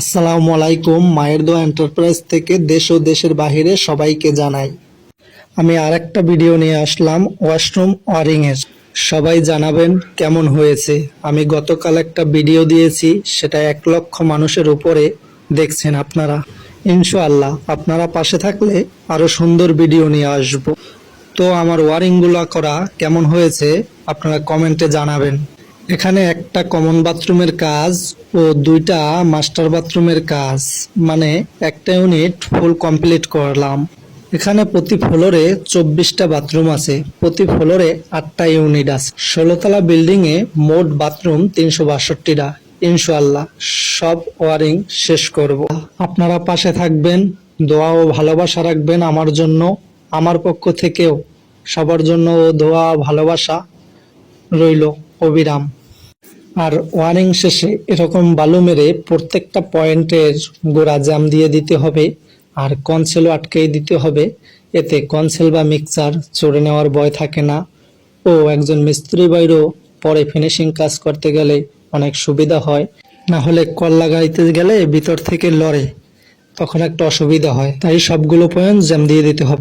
আসসালামু আলাইকুম। মায়ের দোয়া এন্টারপ্রাইজ থেকে দেশ ও দেশের বাহিরে সবাইকে জানাই। আমি আরেকটা ভিডিও নিয়ে আসলাম ওয়াশরুম ওয়ারিং এর। সবাই জানাবেন কেমন হয়েছে। আমি গতকাল একটা ভিডিও দিয়েছি, সেটা 1 লক্ষ মানুষের উপরে দেখছেন আপনারা। ইনশাআল্লাহ আপনারা পাশে থাকলে আরো সুন্দর ভিডিও নিয়ে আসব। তো আমার ওয়ারিং গুলা করা কেমন হয়েছে আপনারা কমেন্টে জানাবেন। এখানে একটা কমন বাথরুমের কাজ ও 2টা মাস্টার বাথরুমের কাজ, মানে একটা ইউনিট ফুল কমপ্লিট করলাম। এখানে প্রতি ফ্লোরে 24টা বাথরুম আছে, প্রতি ফ্লোরে 8টা ইউনিট আছে। 16তলা বিল্ডিং এ মোট বাথরুম 362টা। ইনশাআল্লাহ সব ওয়ারিং শেষ করব। আপনারা পাশে থাকবেন, দোয়া ও ভালোবাসা রাখবেন আমার জন্য। আমার পক্ষ থেকেও সবার জন্য দোয়া ভালোবাসা রইল অবিরাম। আর ওয়ারিং শেষে এরকম বালু মেরে প্রত্যেকটা পয়েন্টের গোড়া জাম দিয়ে দিতে হবে, আর কনসেলও আটকেই দিতে হবে। এতে কনসেল বা মিক্সার চড়ে নেওয়ার ভয় থাকে না, ও একজন মিস্ত্রি বাইরেও পরে ফিনিশিং কাজ করতে গেলে অনেক সুবিধা হয়। না হলে কল লাগাইতে গেলে ভিতর থেকে লড়ে, তখন একটা অসুবিধা হয়। তাই সবগুলো পয়েন্ট জ্যাম দিয়ে দিতে হবে।